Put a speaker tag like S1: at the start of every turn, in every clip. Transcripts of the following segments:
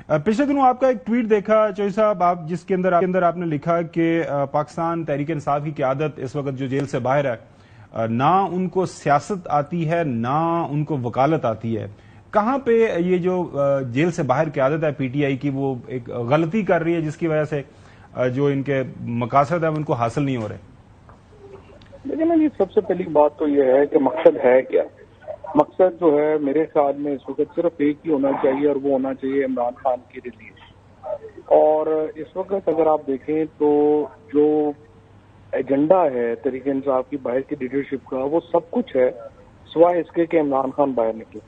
S1: पिछले दिनों आपका एक ट्वीट देखा चौधरी साहब, आप जिसके अंदर आपने लिखा कि पाकिस्तान तहरीक इंसाफ की क़यादत इस वक्त जो जेल से बाहर है, ना उनको सियासत आती है ना उनको वकालत आती है। कहाँ पे ये जो जेल से बाहर क़यादत है पीटीआई की, वो एक गलती कर रही है जिसकी वजह से जो इनके मकासद है उनको हासिल नहीं हो रहे?
S2: लेकिन जी सबसे पहली बात तो ये है कि मकसद है क्या। मकसद जो है मेरे ख्याल में इस वक्त सिर्फ एक ही होना चाहिए और वो होना चाहिए इमरान खान की रिलीज। और इस वक्त अगर आप देखें तो जो एजेंडा है तहरीक इंसाफ की बाहर की लीडरशिप का, वो सब कुछ है सिवाय इसके कि इमरान खान बाहर निकले।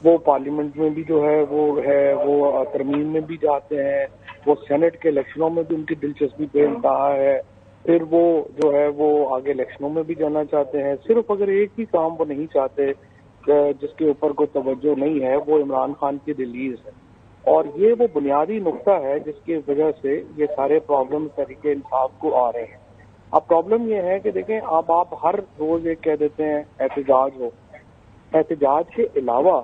S2: वो पार्लियामेंट में भी जो है वो तरमीम में भी जाते हैं, वो सेनेट के इलेक्शनों में भी उनकी दिलचस्पी बेच रहा है, फिर वो जो है वो आगे इलेक्शनों में भी जाना चाहते हैं। सिर्फ अगर एक ही काम वो नहीं चाहते जिसके ऊपर कोई तवज्जो नहीं है, वो इमरान खान की रिलीज है। और ये वो बुनियादी नुक्ता है जिसकी वजह से ये सारे प्रॉब्लम तहरीक इंसाफ को आ रहे हैं। अब प्रॉब्लम ये है कि देखें, अब आप हर रोज एक कह देते हैं एहतजाज हो, एहतजाज के अलावा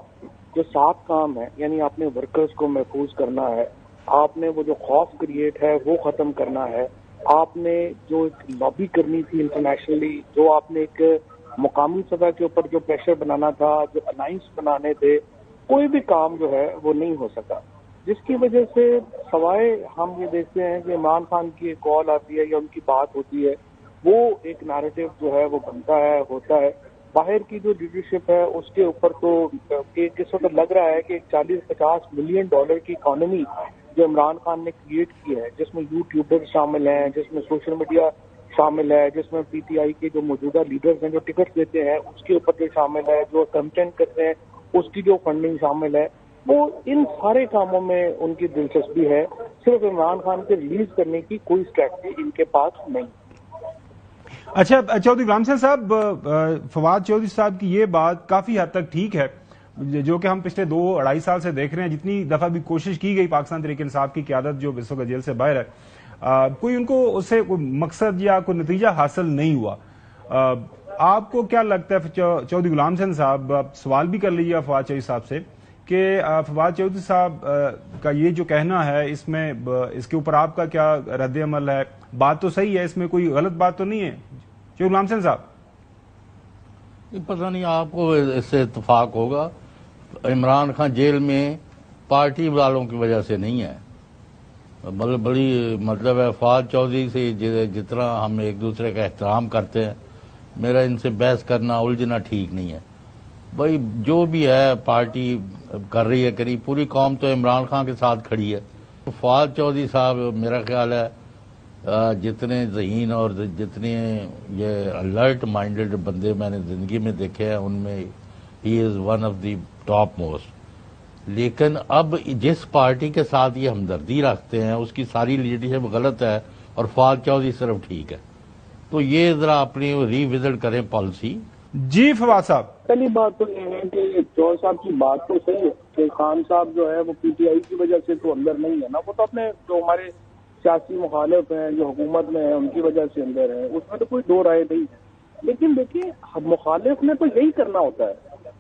S2: जो 7 काम है, यानी आपने वर्कर्स को महफूज करना है, आपने वो जो खौफ क्रिएट है वो खत्म करना है, आपने जो लॉबी करनी थी इंटरनेशनली, जो आपने एक मुकामी सतह के ऊपर जो प्रेशर बनाना था, जो अलायंस बनाने थे, कोई भी काम जो है वो नहीं हो सका। जिसकी वजह से सवाए हम ये देखते हैं कि इमरान खान की एक कॉल आती है या उनकी बात होती है, वो एक नैरेटिव जो है वो बनता है, होता है। बाहर की जो लीडरशिप है उसके ऊपर तो एक इस वक्त लग रहा है कि 40-50 मिलियन डॉलर की इकॉनमी जो इमरान खान ने क्रिएट की है, जिसमें यूट्यूबर शामिल हैं, जिसमें सोशल मीडिया शामिल है, जिसमें पीटीआई के जो मौजूदा लीडर्स हैं जो टिकट देते हैं उसके ऊपर जो शामिल है, जो कंटेंट करते हैं उसकी जो फंडिंग शामिल है, वो इन सारे कामों में उनकी दिलचस्पी है। सिर्फ इमरान खान को रिलीज करने की कोई स्ट्रैटेजी इनके पास नहीं।
S1: अच्छा चौधरी गुलाम साहब, फवाद चौधरी साहब की ये बात काफी हद तक ठीक है, जो कि हम पिछले 2-2.5 साल से देख रहे हैं। जितनी दफा भी कोशिश की गई पाकिस्तान तहरीक इंसाफ की क़यादत जो इस वक्त जेल से बाहर है, कोई उनको उससे कोई मकसद या कोई नतीजा हासिल नहीं हुआ। आपको क्या लगता है चौधरी गुलाम साहब, आप सवाल भी कर लीजिए फवाद चौधरी साहब से कि फवाद चौधरी साहब का ये जो कहना है, इसमें इसके ऊपर आपका क्या रद्द अमल है? बात तो सही है, इसमें कोई गलत बात तो नहीं है चौधरी गुलाम साहब?
S3: पता नहीं आपको इससे इत्तेफाक होगा, इमरान खान जेल में पार्टी वालों की वजह से नहीं है। बड़ी मतलब है फवाद चौधरी से जितना हम एक दूसरे का एहतराम करते हैं, मेरा इनसे बहस करना उलझना ठीक नहीं है। भाई जो भी है पार्टी कर रही है करी, पूरी कौम तो इमरान खान के साथ खड़ी है। तो फवाद चौधरी साहब मेरा ख्याल है जितने ज़हीन और जितने ये अलर्ट माइंडेड बंदे मैंने ज़िंदगी में देखे हैं, उनमें he is one of the top most. लेकिन अब जिस पार्टी के साथ ये हमदर्दी रखते हैं उसकी सारी लीडरशिप गलत है और फवाद चौधरी सिर्फ ठीक है। तो ये जरा अपनी रिविजिट करें पॉलिसी।
S1: जी फवाद साहब,
S2: पहली बात तो ये है कि चौधरी साहब की बात तो सही है कि खान साहब जो है वो पीटीआई की वजह से तो अंदर नहीं है ना, वो तो अपने जो हमारे सियासी मुखालिफ हैं जो हुकूमत में है उनकी वजह से अंदर है, उसमें तो कोई दो राय नहीं है। लेकिन देखिए मुखालिफ ने तो यही करना होता है,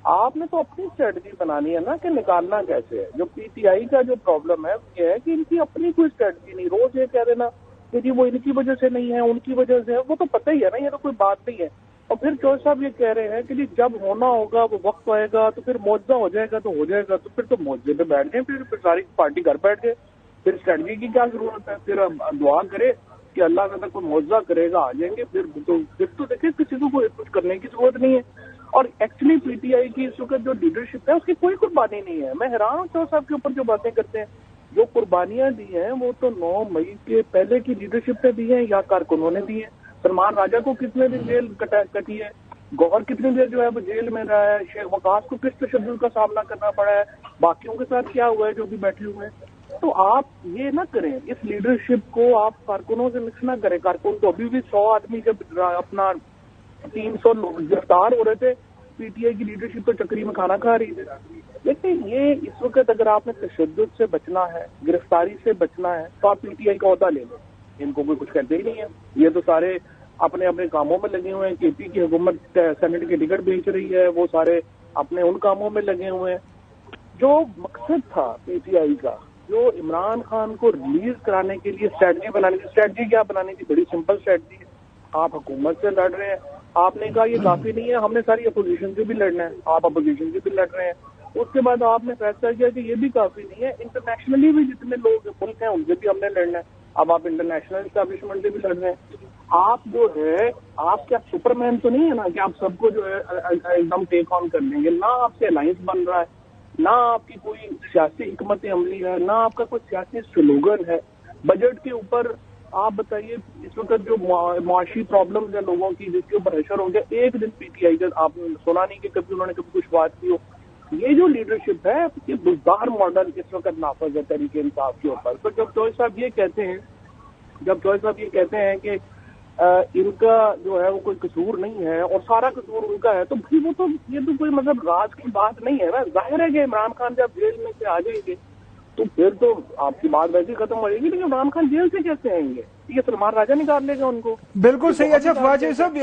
S2: आपने तो अपनी स्ट्रेटजी बनानी है ना कि निकालना कैसे है। जो पीटीआई का जो प्रॉब्लम है ये है कि इनकी अपनी कोई स्ट्रेटजी नहीं, रोज ये कह देना कि जी वो इनकी वजह से नहीं है उनकी वजह से है, वो तो पता ही है ना, ये तो कोई बात नहीं है। और फिर चौधरी साहब ये कह रहे हैं कि जी जब होना होगा वो वक्त आएगा तो फिर मुआवजा हो जाएगा तो हो जाएगा, तो फिर तो मुआवजे पे बैठ गए, फिर सारी पार्टी घर बैठ गए, फिर स्ट्रेटजी की क्या जरूरत है? फिर दुआ करे कि अल्लाह का कोई मुआवजा करेगा आ जाएंगे, फिर तो देखिए किसी को कुछ करने की जरूरत नहीं है। और एक्चुअली पीटीआई की इस वक्त जो लीडरशिप है उसकी कोई कुर्बानी नहीं है। मैं हैरान हूँ चौधरी साहब के ऊपर जो बातें करते हैं। जो कुर्बानियां दी हैं वो तो 9 मई के पहले की लीडरशिप पे दी है या कारकुनों ने दी है। सलमान राजा को कितने दिन जेल कटी है, गौहर कितनी देर जो है वो जेल में रहा है, शेख वकास को किस तशद्दुद का सामना करना पड़ा है, बाकियों के साथ क्या हुआ है जो भी बैठे हुए हैं। तो आप ये ना करें, इस लीडरशिप को आप कारकुनों से मिक्स ना करें। कारकुन तो अभी भी 100 आदमी जब अपना 300 गिरफ्तार हो रहे थे, पीटीआई की लीडरशिप तो चक्री में खाना खा रही थी। लेकिन ये इस वक्त अगर आपने तशद्दुद से बचना है, गिरफ्तारी से बचना है, तो आप पीटीआई का ओहदा ले लो, इनको कोई कुछ कहते ही नहीं है। ये तो सारे अपने अपने कामों में लगे हुए हैं। केपी की हुकूमत सेनेट की टिकट बेच रही है, वो सारे अपने उन कामों में लगे हुए हैं। जो मकसद था पीटीआई का جو عمران خان کو ریلیز کرانے کے لیے اسٹریٹجی بنانے کی، اسٹریٹجی کیا بنانی تھی؟ بڑی سمپل اسٹریٹجی ہے. آپ حکومت سے لڑ رہے ہیں، آپ نے کہا یہ کافی نہیں ہے، ہم نے ساری اپوزیشن سے بھی لڑنا ہے، آپ اپوزیشن سے بھی لڑ رہے ہیں. اس کے بعد آپ نے فیصلہ کیا کہ یہ بھی کافی نہیں ہے، انٹرنیشنلی بھی جتنے لوگ ملک ہیں ان سے بھی ہم نے لڑنا ہے. اب آپ انٹرنیشنل اسٹیبلشمنٹ سے بھی لڑ رہے ہیں. آپ جو ہے، آپ کیا سپر مین تو نہیں ہے نا کہ آپ سب کو جو ہے ایک دم ٹیک آن کر لیں گے. نہ آپ سے الائنس بن رہا ہے، نہ آپ کی کوئی سیاسی حکمت عملی ہے، نہ آپ کا کوئی سیاسی سلوگن ہے. بجٹ کے اوپر آپ بتائیے اس وقت جو معاشی پرابلمز ہیں لوگوں کی، جس کے اوپر پریشر ہو گیا، ایک دن پی ٹی آئی کا آپ نے سنا نہیں کہ کبھی انہوں نے کبھی کچھ بات کی ہو. یہ جو لیڈرشپ ہے یہ بزدار ماڈل اس وقت نافذ ہے تحریک انصاف کے اوپر. تو جب چوہدری صاحب یہ کہتے ہیں کہ ان کا جو ہے وہ کوئی قصور نہیں ہے اور سارا قصور ان کا ہے، تو بھائی وہ تو یہ تو کوئی مطلب راز کی بات نہیں ہے نا. ظاہر ہے کہ عمران خان جب جیل میں سے آ جائیں گے تو پھر تو آپ کی بات ویسے ہی ختم ہو جائے گی. لیکن عمران خان جیل سے کیسے آئیں گے؟ یہ سلمان راجہ نکال لے گا ان کو.
S1: بالکل صحیح. اچھا فواد چودھری صاحب